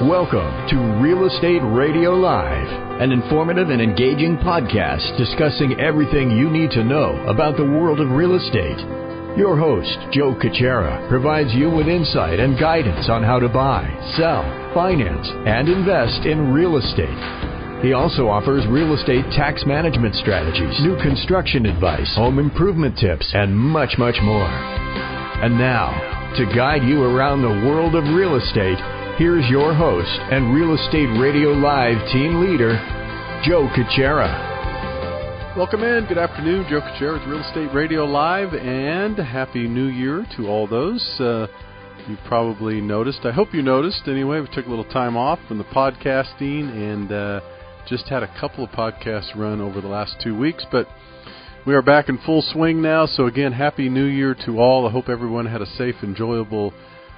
Welcome to Real Estate Radio Live, an informative and engaging podcast discussing everything you need to know about the world of real estate. Your host, Joe Caccera, provides you with insight and guidance on how to buy, sell, finance, and invest in real estate. He also offers real estate tax management strategies, new construction advice, home improvement tips, and much, much more. And now, to guide you around the world of real estate, here's your host and Real Estate Radio Live team leader, Joe Caccera. Welcome in. Good afternoon. Joe Caccera with Real Estate Radio Live, and Happy New Year to all those. You probably noticed. I hope you noticed. Anyway, we took a little time off from the podcasting and just had a couple of podcasts run over the last 2 weeks, but we are back in full swing now. So again, Happy New Year to all. I hope everyone had a safe, enjoyable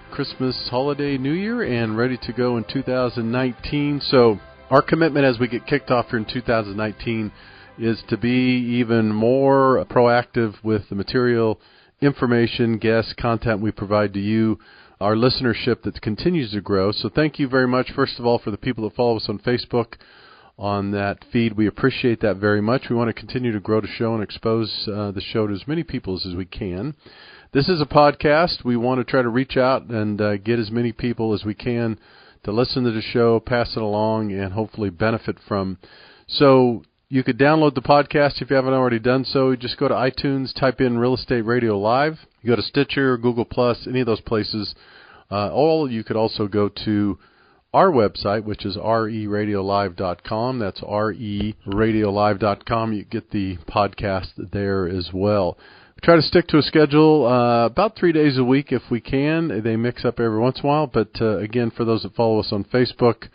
Christmas, holiday, New Year, and ready to go in 2019. So our commitment as we get kicked off here in 2019 is to be even more proactive with the material, information, guests, content we provide to you, our listenership that continues to grow. So thank you very much, first of all, for the people that follow us on Facebook on that feed. We appreciate that very much. We want to continue to grow the show and expose the show to as many people as we can. This is a podcast. We want to try to reach out and get as many people as we can to listen to the show, pass it along, and hopefully benefit from. So you could download the podcast if you haven't already done so. You just go to iTunes, type in Real Estate Radio Live. You go to Stitcher, Google+, any of those places. Or you could also go to our website, which is RERL-1592-Rates.com. That's RERL-1592.com. You get the podcast there as well. We try to stick to a schedule about 3 days a week if we can. They mix up every once in a while, but again, for those that follow us on Facebook,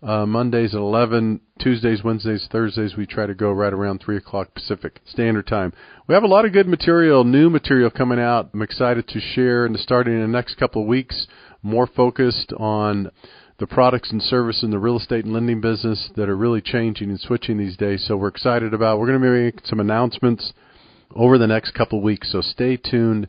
Mondays at 11, Tuesdays, Wednesdays, Thursdays, we try to go right around 3 o'clock Pacific Standard Time. We have a lot of good material, new material coming out. I'm excited to share, and starting in the next couple of weeks, more focused on the products and service in the real estate and lending business that are really changing and switching these days. So we're excited about. We're going to be making some announcements over the next couple of weeks, so stay tuned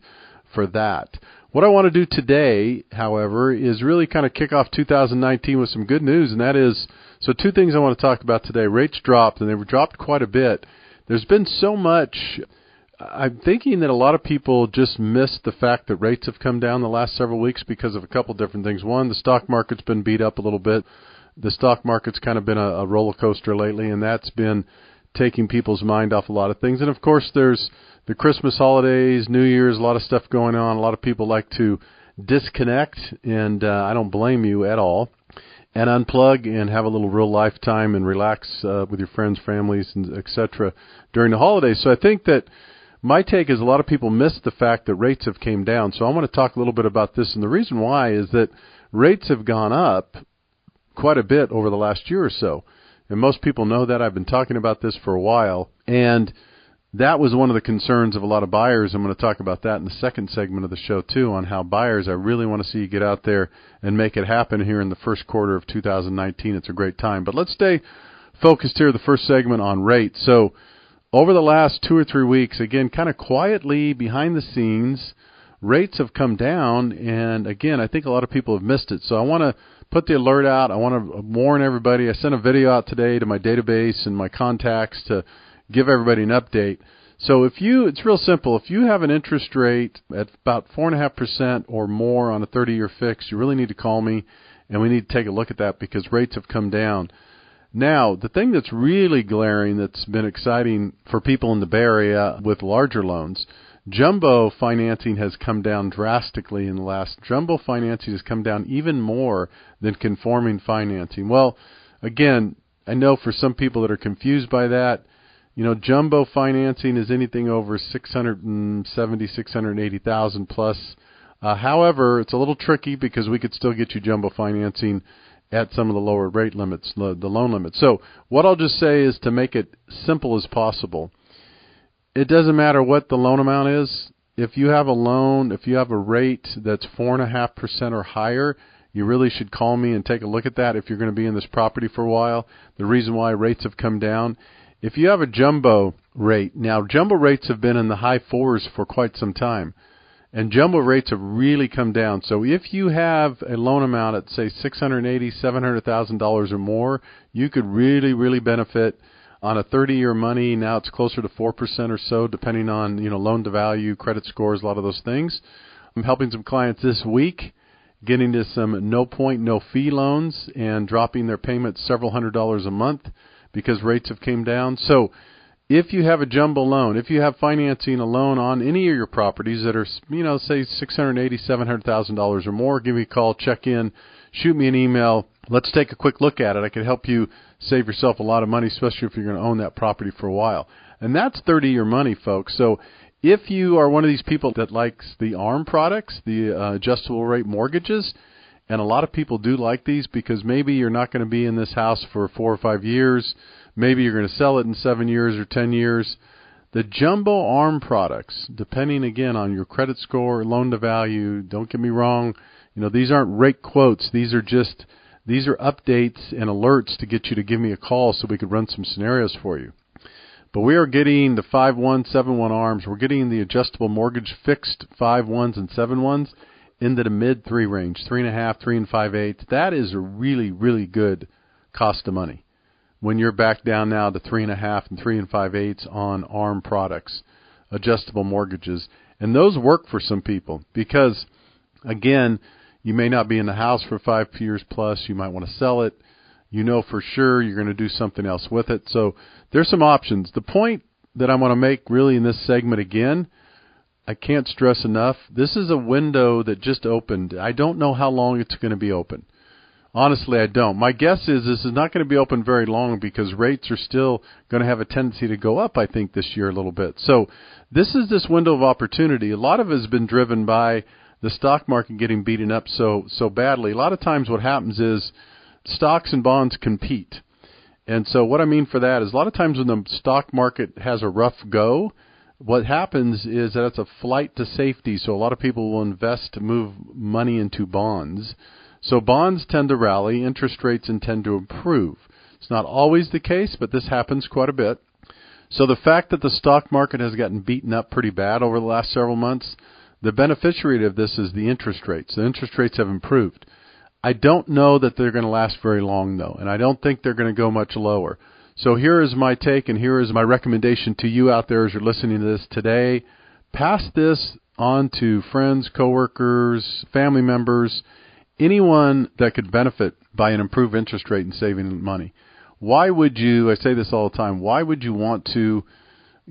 for that. What I want to do today, however, is really kind of kick off 2019 with some good news, and that is, so two things I want to talk about today. Rates dropped, and they were dropped quite a bit. There's been so much. I'm thinking that a lot of people just missed the fact that rates have come down the last several weeks because of a couple different things. One, the stock market's been beat up a little bit. The stock market's kind of been a roller coaster lately, and that's been taking people's mind off a lot of things. And, of course, there's the Christmas holidays, New Year's, a lot of stuff going on. A lot of people like to disconnect, and I don't blame you at all, and unplug and have a little real life time and relax with your friends, families, and et cetera during the holidays. So I think that my take is a lot of people miss the fact that rates have came down. So I want to talk a little bit about this, and the reason why is that rates have gone up quite a bit over the last year or so. And most people know that. I've been talking about this for a while, and that was one of the concerns of a lot of buyers. I'm going to talk about that in the second segment of the show, too, on how buyers, I really want to see you get out there and make it happen here in the first quarter of 2019. It's a great time. But let's stay focused here, the first segment, on rates. So over the last 2 or 3 weeks, again, kind of quietly behind the scenes, rates have come down, and again, I think a lot of people have missed it. So I want to put the alert out. I want to warn everybody. I sent a video out today to my database and my contacts to give everybody an update. So it's real simple. If you have an interest rate at about 4.5% or more on a 30-year fix, you really need to call me, and we need to take a look at that because rates have come down. Now, the thing that's really glaring that's been exciting for people in the Bay Area with larger loans, jumbo financing has come down drastically in the last. Jumbo financing has come down even more than conforming financing. Well, again, I know for some people that are confused by that, jumbo financing is anything over $670,000, $680,000 plus. However, it's a little tricky because we could still get you jumbo financing at some of the lower rate limits, the loan limits. So what I'll just say is to make it simple as possible. It doesn't matter what the loan amount is. If you have a loan, if you have a rate that's 4.5% or higher, you really should call me and take a look at that if you're going to be in this property for a while. The reason why rates have come down. If you have a jumbo rate, now jumbo rates have been in the high fours for quite some time. And jumbo rates have really come down. So if you have a loan amount at, say, $680,000, $700,000 or more, you could really, really benefit on a 30-year money. Now it's closer to 4% or so, depending on, loan to value, credit scores, a lot of those things. I'm helping some clients this week, getting to some no point, no fee loans and dropping their payments several $100s a month because rates have came down. So if you have a jumbo loan, if you have financing a loan on any of your properties that are, say $680,000, $700,000 or more, give me a call, check in, shoot me an email. Let's take a quick look at it. I can help you save yourself a lot of money, especially if you're going to own that property for a while. And that's 30-year money, folks. So if you are one of these people that likes the ARM products, the adjustable rate mortgages, and a lot of people do like these because maybe you're not going to be in this house for 4 or 5 years, maybe you're going to sell it in 7 years or 10 years. The jumbo ARM products, depending again on your credit score, loan to value, don't get me wrong, these aren't rate quotes. These are updates and alerts to get you to give me a call so we could run some scenarios for you. But we are getting the 5-1, 7-1 ARMs. We're getting the adjustable mortgage fixed 5-1s and 7-1s into the mid-3 range, 3.5, 3 5/8. That is a really, really good cost of money when you're back down now to 3.5 and 3 5/8 on ARM products, adjustable mortgages. And those work for some people because, again, you may not be in the house for 5 years plus. You might want to sell it. For sure you're going to do something else with it. So there's some options. The point that I want to make really in this segment again, I can't stress enough, this is a window that just opened. I don't know how long it's going to be open. Honestly, I don't. My guess is this is not going to be open very long because rates are still going to have a tendency to go up, I think, this year a little bit. So this is this window of opportunity. A lot of it has been driven by the stock market getting beaten up so badly. A lot of times what happens is stocks and bonds compete. And so what I mean for that is a lot of times when the stock market has a rough go, what happens is that it's a flight to safety. So a lot of people will invest to move money into bonds. So bonds tend to rally, interest rates tend to improve. It's not always the case, but this happens quite a bit. So the fact that the stock market has gotten beaten up pretty bad over the last several months, the beneficiary of this is the interest rates. The interest rates have improved. I don't know that they're going to last very long, though, and I don't think they're going to go much lower. So here is my take, and here is my recommendation to you out there as you're listening to this today. Pass this on to friends, coworkers, family members, anyone that could benefit by an improved interest rate and saving money. Why would you, I say this all the time, why would you want to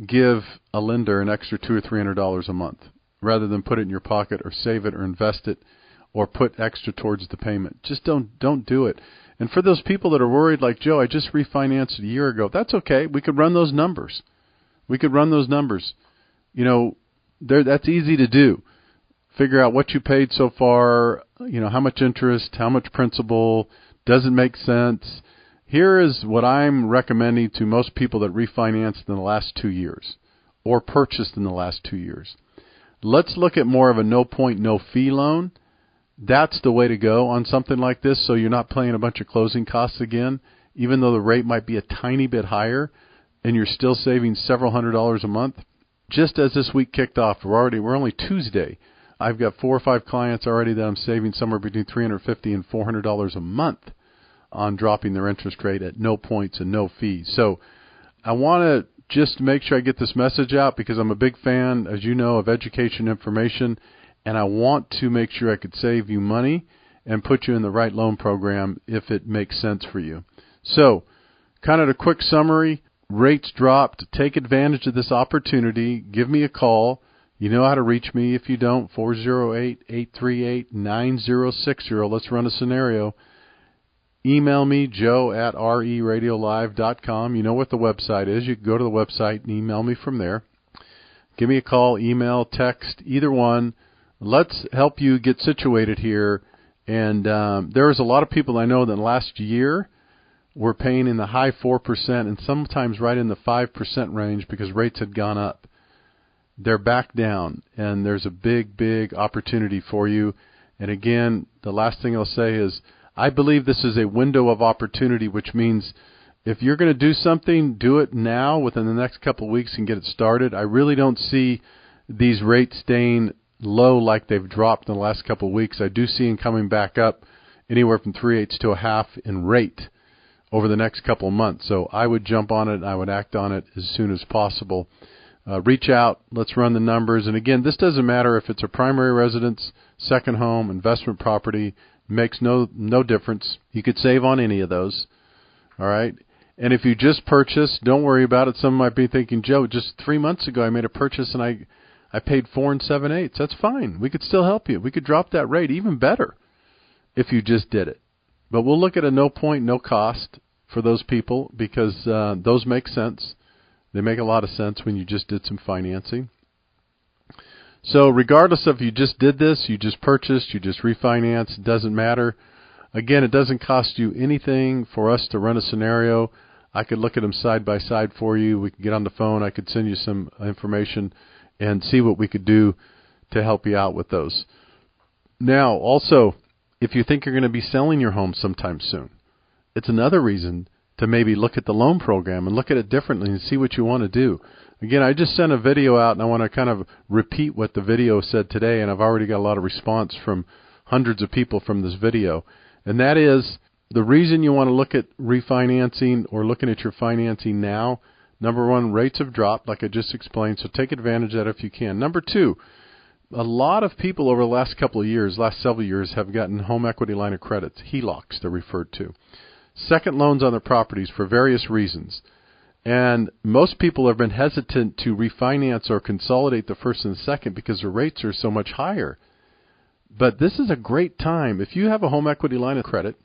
give a lender an extra $200 or $300 a month rather than put it in your pocket or save it or invest it or put extra towards the payment? Just don't do it. And for those people that are worried like, Joe, I just refinanced a year ago, that's okay. We could run those numbers. That's easy to do. Figure out what you paid so far, how much interest, how much principal, does it make sense? Here is what I'm recommending to most people that refinanced in the last 2 years or purchased in the last 2 years. Let's look at more of a no point, no fee loan. That's the way to go on something like this, so you're not paying a bunch of closing costs again, even though the rate might be a tiny bit higher, and you're still saving several $100s a month. Just as this week kicked off, we're only Tuesday. I've got 4 or 5 clients already that I'm saving somewhere between $350 and $400 a month on dropping their interest rate at no points and no fees. So I want to just make sure I get this message out because I'm a big fan, as you know, of education information. And I want to make sure I could save you money and put you in the right loan program if it makes sense for you. So, kind of a quick summary. Rates dropped. Take advantage of this opportunity. Give me a call. You know how to reach me. If you don't, 408-838-9060. Let's run a scenario. Email me, joe@reradiolive.com. You know what the website is. You can go to the website and email me from there. Give me a call, email, text, either one. Let's help you get situated here. And there's a lot of people I know that in the last year were paying in the high 4% and sometimes right in the 5% range because rates had gone up. They're back down, and there's a big, big opportunity for you. And again, the last thing I'll say is I believe this is a window of opportunity, which means if you're going to do something, do it now within the next couple of weeks and get it started. I really don't see these rates staying low like they've dropped in the last couple of weeks, I do see them coming back up anywhere from 3/8 to a half in rate over the next couple of months. So I would jump on it and I would act on it as soon as possible. Reach out, let's run the numbers. And again, this doesn't matter if it's a primary residence, second home, investment property, makes no difference. You could save on any of those. All right. And if you just purchase, don't worry about it. Some might be thinking, Joe, just 3 months ago I made a purchase and I paid 4 7/8. That's fine. We could still help you. We could drop that rate even better if you just did it. But we'll look at a no point, no cost for those people because those make sense. They make a lot of sense when you just did some financing. So regardless of if you just did this, you just purchased, you just refinanced, it doesn't matter. Again, it doesn't cost you anything for us to run a scenario. I could look at them side by side for you. We could get on the phone. I could send you some information and see what we could do to help you out with those. Now, also, if you think you're going to be selling your home sometime soon, it's another reason to maybe look at the loan program and look at it differently and see what you want to do. Again, I just sent a video out, and I want to kind of repeat what the video said today, and I've already got a lot of response from hundreds of people from this video. And that is the reason you want to look at refinancing or looking at your financing now. Number one, rates have dropped, like I just explained, so take advantage of that if you can. Number two, a lot of people over the last couple of years, last several years, have gotten home equity line of credits, HELOCs they're referred to. Second loans on their properties for various reasons. And most people have been hesitant to refinance or consolidate the first and second because the rates are so much higher. But this is a great time. If you have a home equity line of credit,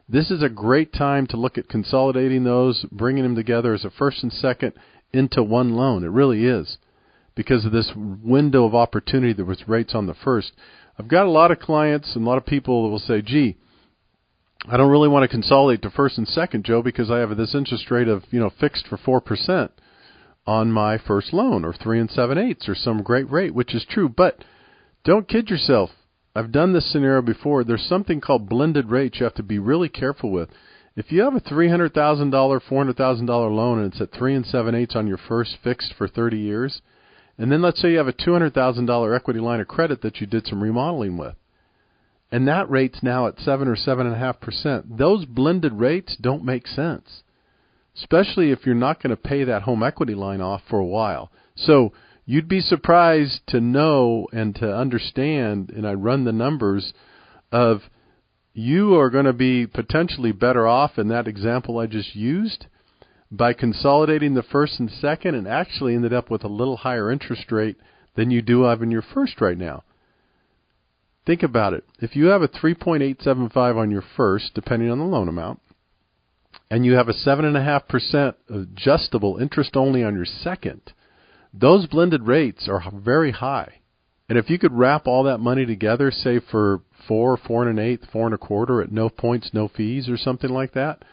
this is a great time to look at consolidating those, bringing them together as a first and second into one loan. It really is because of this window of opportunity that was rates on the first. I've got a lot of clients and a lot of people that will say, gee, I don't really want to consolidate to first and second, Joe, because I have this interest rate of, fixed for 4% on my first loan, or 3 7/8, or some great rate, which is true. But don't kid yourself. I've done this scenario before. There's something called blended rates you have to be really careful with. If you have a $300,000, $400,000 loan and it's at 3 7/8 on your first fixed for 30 years, and then let's say you have a $200,000 equity line of credit that you did some remodeling with, and that rate's now at 7 or 7.5%. Those blended rates don't make sense, especially if you're not going to pay that home equity line off for a while. So you'd be surprised to know and to understand, and I run the numbers, of you are going to be potentially better off in that example I just used by consolidating the first and second and actually ended up with a little higher interest rate than you do have in your first right now. Think about it. If you have a 3.875 on your first, depending on the loan amount, and you have a 7.5% adjustable interest only on your second, those blended rates are very high. And if you could wrap all that money together, say for 4, 4 1/8, 4 1/4 at no points, no fees or something like that,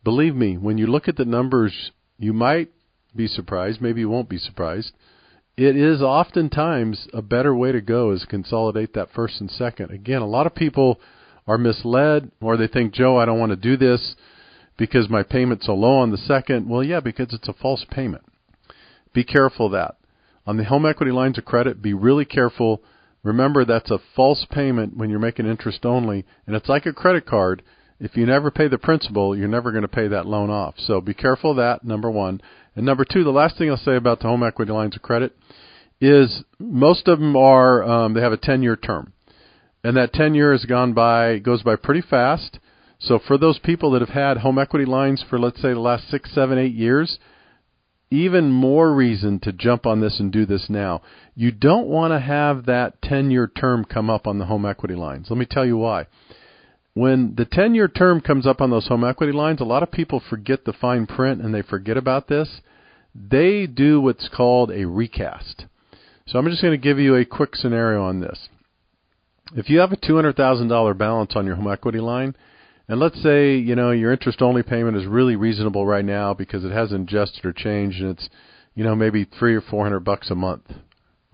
believe me, when you look at the numbers, you might be surprised, maybe you won't be surprised. It is oftentimes a better way to go is consolidate that first and second. Again, a lot of people are misled, or they think, Joe, I don't want to do this because my payment's so low on the second. Well, yeah, because it's a false payment. Be careful of that. On the home equity lines of credit, be really careful. Remember, that's a false payment when you're making interest only, and it's like a credit card. If you never pay the principal, you're never going to pay that loan off. So be careful of that, number one. And number two, the last thing I'll say about the home equity lines of credit is most of them are, they have a 10-year term. And that 10 years goes by pretty fast. So for those people that have had home equity lines for, let's say, the last 6, 7, 8 years, even more reason to jump on this and do this now. You don't want to have that 10-year term come up on the home equity lines. Let me tell you why. When the 10-year term comes up on those home equity lines, a lot of people forget the fine print and they forget about this. They do what's called a recast. So I'm just going to give you a quick scenario on this. If you have a $200,000 balance on your home equity line, and let's say, your interest-only payment is really reasonable right now because it hasn't adjusted or changed, and it's, maybe $300 or $400 a month,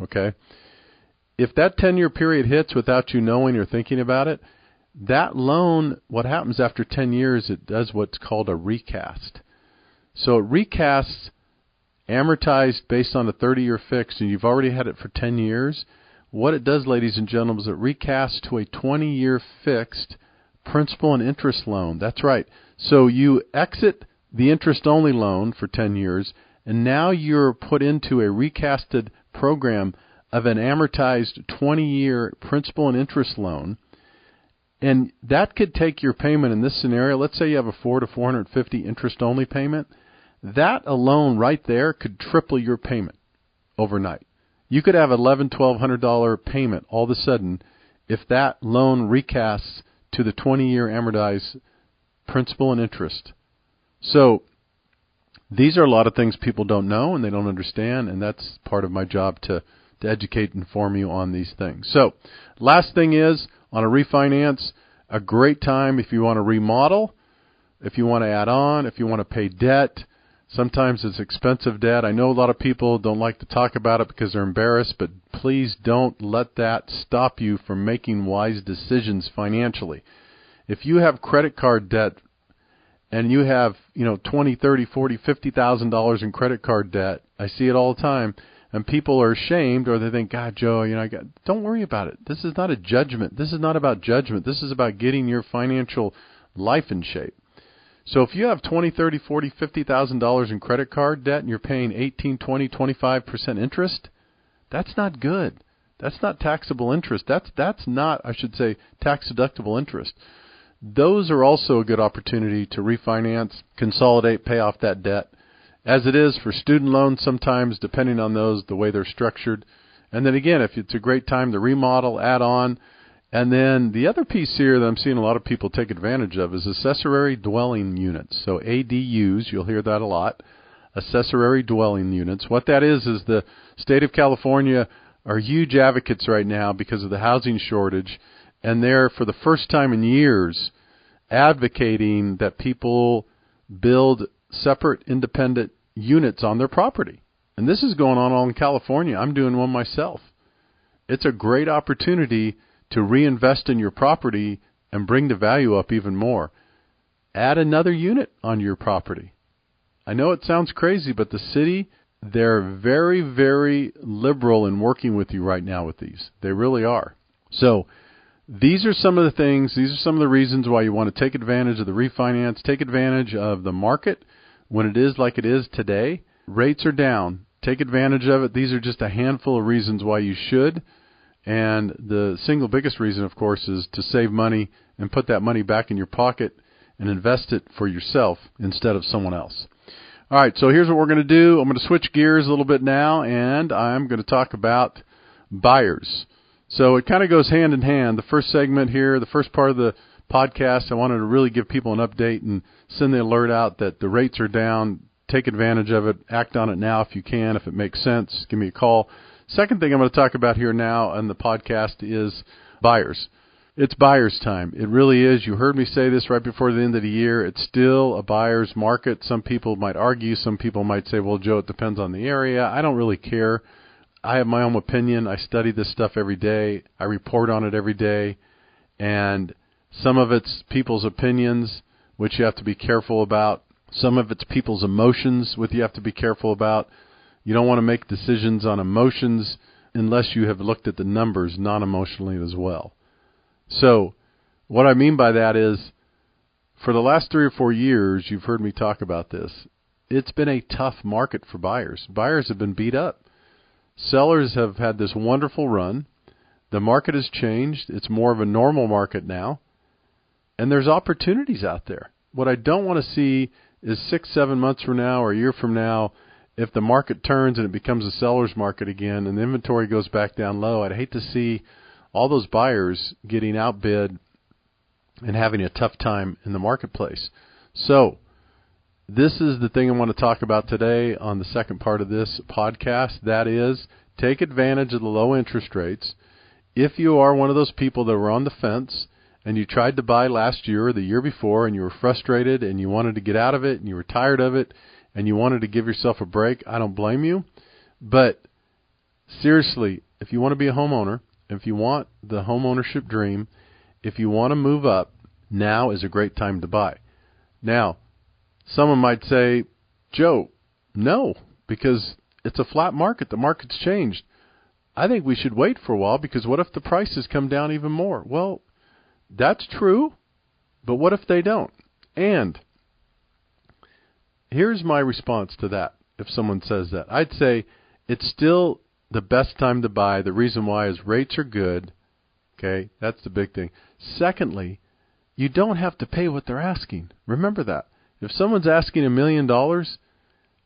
okay? If that 10-year period hits without you knowing or thinking about it, that loan, what happens after 10 years, it does what's called a recast. So it recasts amortized based on a 30-year fix, and you've already had it for 10 years. what it does, ladies and gentlemen, is it recasts to a 20-year fixed principal and interest loan. That's right. So you exit the interest-only loan for 10 years, and now you're put into a recasted program of an amortized 20-year principal and interest loan. And that could take your payment in this scenario. Let's say you have a $400 to $450 interest-only payment. That alone right there could triple your payment overnight. You could have $1,100, $1,200 payment all of a sudden if that loan recasts to the 20-year amortized principal and interest. So these are a lot of things people don't know and they don't understand, and that's part of my job to educate and inform you on these things. So last thing is, on a refinance, a great time if you want to remodel, if you want to add on, if you want to pay debt. Sometimes it's expensive debt. I know a lot of people don't like to talk about it because they're embarrassed, but please don't let that stop you from making wise decisions financially. If you have credit card debt and you have, $20, $30, $40, $50,000 in credit card debt, I see it all the time, and people are ashamed, or they think, God, Joe, don't worry about it. This is not a judgment. This is not about judgment. This is about getting your financial life in shape. So if you have $20, $30, $40, $50,000 in credit card debt and you're paying 18, 20, 25% interest, that's not good. That's not taxable interest. That's not, I should say, tax-deductible interest. Those are also a good opportunity to refinance, consolidate, pay off that debt. As it is for student loans sometimes, depending on those, the way they're structured. And then again, if it's a great time to remodel, add on. And then the other piece here that I'm seeing a lot of people take advantage of is accessory dwelling units. So ADUs, you'll hear that a lot, accessory dwelling units. What that is the state of California are huge advocates right now because of the housing shortage, and they're, for the first time in years, advocating that people build separate independent units on their property. And this is going on all in California. I'm doing one myself. It's a great opportunity to reinvest in your property and bring the value up even more. Add another unit on your property. I know it sounds crazy, but the city, they're very, very liberal in working with you right now with these. They really are. So these are some of the things, these are some of the reasons why you want to take advantage of the refinance, take advantage of the market when it is like it is today. Rates are down. Take advantage of it. These are just a handful of reasons why you should. And the single biggest reason, of course, is to save money and put that money back in your pocket and invest it for yourself instead of someone else. All right, so here's what we're going to do. I'm going to switch gears a little bit now, and I'm going to talk about buyers. So it kind of goes hand in hand. The first segment here, the first part of the podcast, I wanted to really give people an update and send the alert out that the rates are down. Take advantage of it. Act on it now if you can, if it makes sense. Give me a call. Second thing I'm going to talk about here now on the podcast is buyers. It's buyer's time. It really is. You heard me say this right before the end of the year. It's still a buyer's market. Some people might argue. Some people might say, well, Joe, it depends on the area. I don't really care. I have my own opinion. I study this stuff every day. I report on it every day. And some of it's people's opinions, which you have to be careful about. Some of it's people's emotions, which you have to be careful about. You don't want to make decisions on emotions unless you have looked at the numbers non-emotionally as well. So what I mean by that is, for the last 3 or 4 years, you've heard me talk about this. It's been a tough market for buyers. Buyers have been beat up. Sellers have had this wonderful run. The market has changed. It's more of a normal market now. And there's opportunities out there. What I don't want to see is 6, 7 months from now or a year from now, if the market turns and it becomes a seller's market again and the inventory goes back down low, I'd hate to see all those buyers getting outbid and having a tough time in the marketplace. So this is the thing I want to talk about today on the second part of this podcast. That is, take advantage of the low interest rates. If you are one of those people that were on the fence and you tried to buy last year or the year before and you were frustrated and you wanted to get out of it and you were tired of it, and you wanted to give yourself a break, I don't blame you. But seriously, if you want to be a homeowner, if you want the homeownership dream, if you want to move up, now is a great time to buy. Now, someone might say, Joe, no, because it's a flat market. The market's changed. I think we should wait for a while because what if the prices come down even more? Well, that's true, but what if they don't? And here's my response to that if someone says that. I'd say it's still the best time to buy. The reason why is rates are good. Okay, that's the big thing. Secondly, you don't have to pay what they're asking. Remember that. If someone's asking $1 million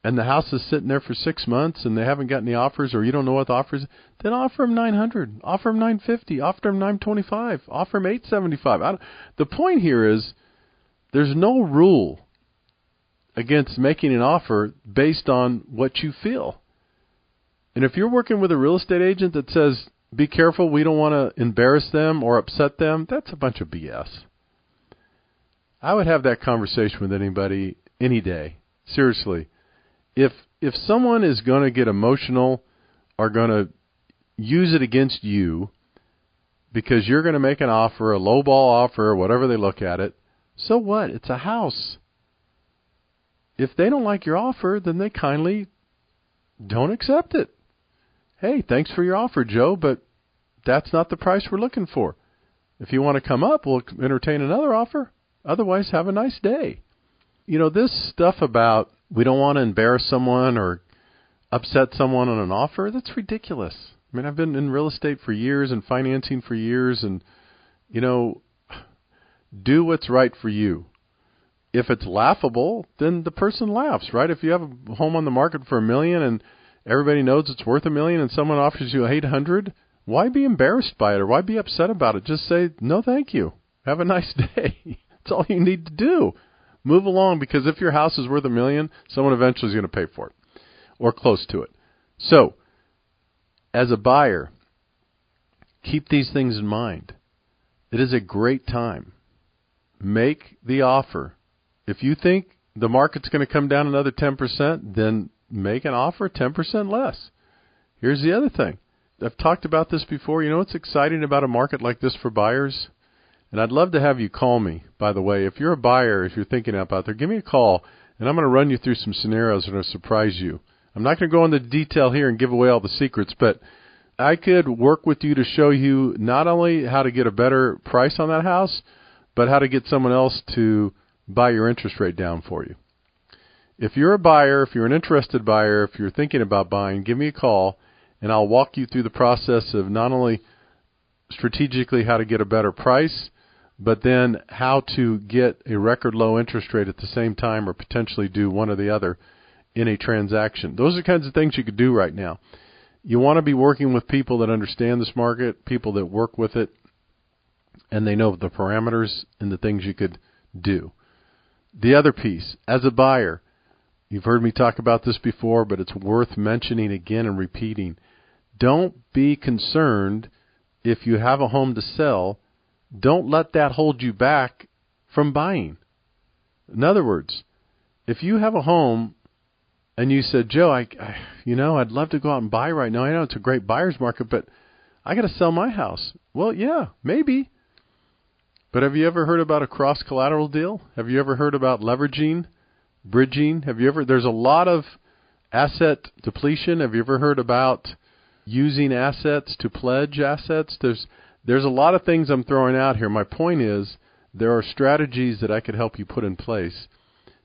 and the house is sitting there for 6 months and they haven't got any offers or you don't know what the offer is, then offer them $900, offer them $950, offer them $925, offer them $875. The point here is there's no rule against making an offer based on what you feel. And if you're working with a real estate agent that says, be careful, we don't want to embarrass them or upset them, that's a bunch of BS. I would have that conversation with anybody any day. Seriously. If someone is going to get emotional or going to use it against you because you're going to make an offer, a lowball offer, or whatever they look at it, so what? It's a house. If they don't like your offer, then they kindly don't accept it. Hey, thanks for your offer, Joe, but that's not the price we're looking for. If you want to come up, we'll entertain another offer. Otherwise, have a nice day. You know, this stuff about we don't want to embarrass someone or upset someone on an offer, that's ridiculous. I mean, I've been in real estate for years and financing for years, and, you know, do what's right for you. If it's laughable, then the person laughs, right? If you have a home on the market for $1 million and everybody knows it's worth $1 million and someone offers you $800, why be embarrassed by it or why be upset about it? Just say, no, thank you. Have a nice day. That's all you need to do. Move along, because if your house is worth $1 million, someone eventually is going to pay for it or close to it. So, as a buyer, keep these things in mind. It is a great time. Make the offer. If you think the market's going to come down another 10%, then make an offer 10% less. Here's the other thing. I've talked about this before. You know what's exciting about a market like this for buyers? And I'd love to have you call me, by the way. If you're a buyer, if you're thinking about there, give me a call, and I'm going to run you through some scenarios that are going to surprise you. I'm not going to go into detail here and give away all the secrets, but I could work with you to show you not only how to get a better price on that house, but how to get someone else to buy your interest rate down for you. If you're a buyer, if you're an interested buyer, if you're thinking about buying, give me a call, and I'll walk you through the process of not only strategically how to get a better price, but then how to get a record low interest rate at the same time or potentially do one or the other in a transaction. Those are the kinds of things you could do right now. You want to be working with people that understand this market, people that work with it, and they know the parameters and the things you could do. The other piece, as a buyer, you've heard me talk about this before, but it's worth mentioning again and repeating. Don't be concerned if you have a home to sell. Don't let that hold you back from buying. In other words, if you have a home and you said, Joe, I'd love to go out and buy right now. I know it's a great buyer's market, but I got to sell my house. Well, yeah, maybe. But have you ever heard about a cross-collateral deal? Have you ever heard about leveraging, bridging? There's a lot of asset depletion. Have you ever heard about using assets to pledge assets? There's a lot of things I'm throwing out here. My point is there are strategies that I could help you put in place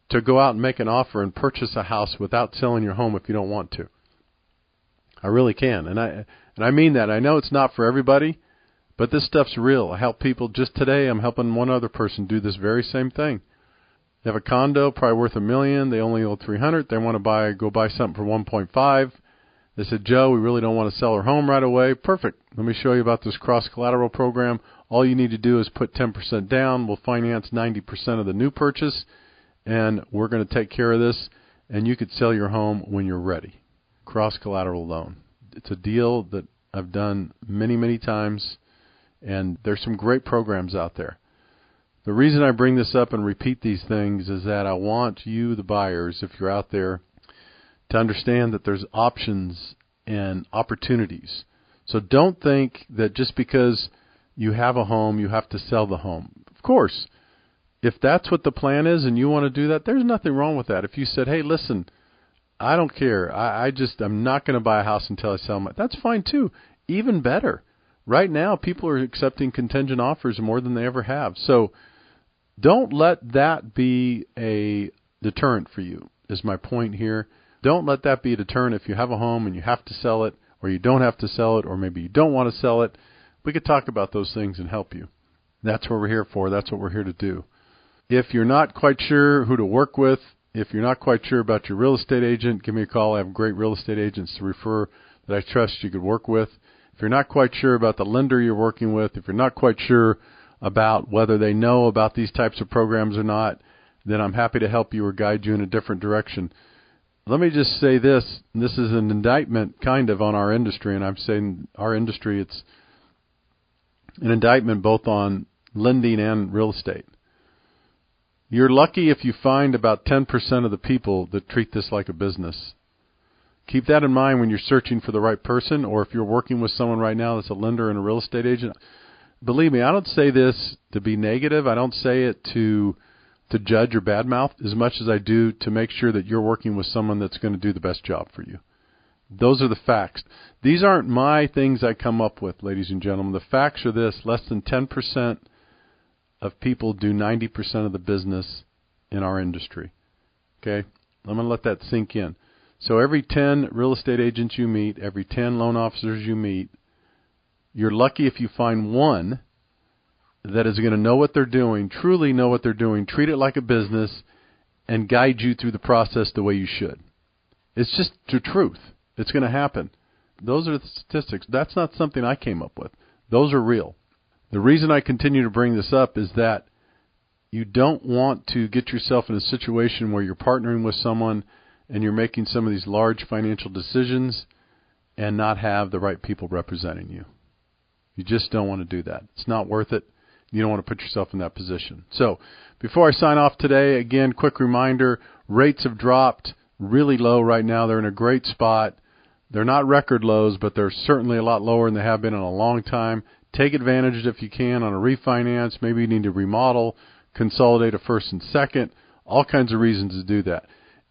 to go out and make an offer and purchase a house without selling your home if you don't want to. I really can. And I mean that. I know it's not for everybody, but this stuff's real. I help people. Just today I'm helping one other person do this very same thing. They have a condo probably worth $1 million. They only owe $300,000. They want to go buy something for $1.5. They said, Joe, we really don't want to sell our home right away. Perfect. Let me show you about this cross-collateral program. All you need to do is put 10% down. We'll finance 90% of the new purchase, and we're going to take care of this, and you could sell your home when you're ready. Cross-collateral loan. It's a deal that I've done many, many times, and there's some great programs out there. The reason I bring this up and repeat these things is that I want you, the buyers, if you're out there, to understand that there's options and opportunities. So don't think that just because you have a home, you have to sell the home. Of course, if that's what the plan is and you want to do that, there's nothing wrong with that. If you said, hey, listen, I don't care. I'm not going to buy a house until I sell my. That's fine too. even better. Right now, people are accepting contingent offers more than they ever have. So don't let that be a deterrent for you, is my point here. Don't let that be a deterrent if you have a home and you have to sell it, or you don't have to sell it, or maybe you don't want to sell it. We could talk about those things and help you. That's what we're here for. That's what we're here to do. If you're not quite sure who to work with, if you're not quite sure about your real estate agent, give me a call. I have great real estate agents to refer that I trust you could work with. If you're not quite sure about the lender you're working with, if you're not quite sure about whether they know about these types of programs or not, then I'm happy to help you or guide you in a different direction. Let me just say this. This is an indictment kind of on our industry, and I'm saying our industry, it's an indictment both on lending and real estate. You're lucky if you find about 10% of the people that treat this like a business. Keep that in mind when you're searching for the right person, or if you're working with someone right now that's a lender and a real estate agent. Believe me, I don't say this to be negative. I don't say it to judge or badmouth as much as I do to make sure that you're working with someone that's going to do the best job for you. Those are the facts. These aren't my things I come up with, ladies and gentlemen. The facts are this: less than 10% of people do 90% of the business in our industry. Okay? I'm going to let that sink in. So every 10 real estate agents you meet, every 10 loan officers you meet, you're lucky if you find one that is going to know what they're doing, truly know what they're doing, treat it like a business, and guide you through the process the way you should. It's just the truth. It's going to happen. Those are the statistics. That's not something I came up with. Those are real. The reason I continue to bring this up is that you don't want to get yourself in a situation where you're partnering with someone and you're making some of these large financial decisions and not have the right people representing you. You just don't want to do that. It's not worth it. You don't want to put yourself in that position. So before I sign off today, again, quick reminder, rates have dropped really low right now. They're in a great spot. They're not record lows, but they're certainly a lot lower than they have been in a long time. Take advantage if you can on a refinance. Maybe you need to remodel, consolidate a first and second, all kinds of reasons to do that.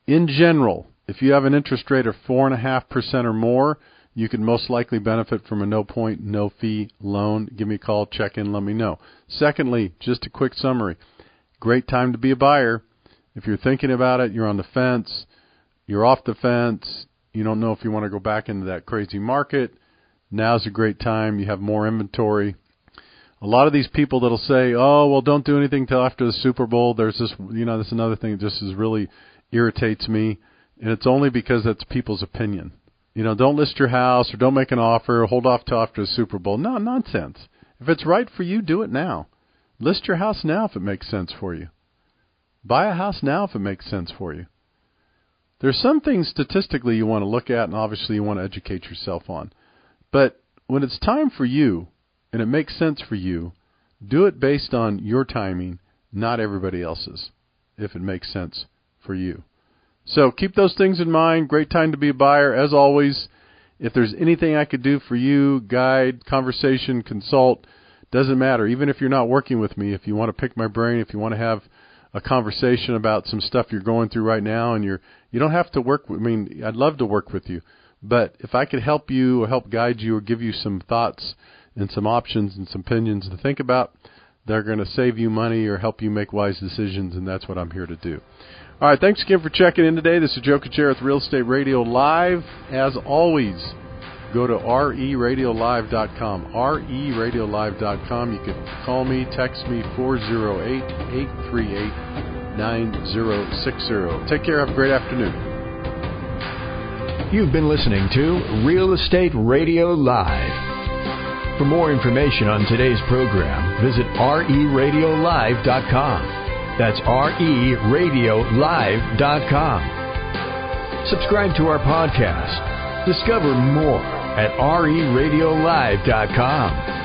In general, if you have an interest rate of 4.5% or more, you can most likely benefit from a no-point, no-fee loan. Give me a call, check in, let me know. Secondly, just a quick summary. Great time to be a buyer. If you're thinking about it, you're on the fence, you're off the fence, you don't know if you want to go back into that crazy market, now's a great time. You have more inventory. A lot of these people that'll say, oh, well, don't do anything till after the Super Bowl. There's this, that's another thing that just really irritates me, and it's only because that's people's opinion. Don't list your house or don't make an offer, hold off till after the Super Bowl. No, nonsense. If it's right for you, do it now. List your house now if it makes sense for you. Buy a house now if it makes sense for you. There's some things statistically you want to look at, and obviously you want to educate yourself on. But when it's time for you, and it makes sense for you, do it based on your timing, not everybody else's, if it makes sense for you. So keep those things in mind. Great time to be a buyer. As always, if there's anything I could do for you, guide, conversation, consult, doesn't matter. Even if you're not working with me, if you want to pick my brain, if you want to have a conversation about some stuff you're going through right now, and you don't have to work with me. I'd love to work with you. But if I could help you or help guide you or give you some thoughts and some options and some opinions to think about, they're going to save you money or help you make wise decisions, and that's what I'm here to do. All right, thanks again for checking in today. This is Joe Kuchera with Real Estate Radio Live. As always, go to RERL-1592-Rates.com. RERL-1592-Rates.com. You can call me, text me, 408-838-9060. Take care. Have a great afternoon. You've been listening to Real Estate Radio Live. For more information on today's program, visit RERadiolive.com. That's RERadiolive.com. Subscribe to our podcast. Discover more at RERadiolive.com.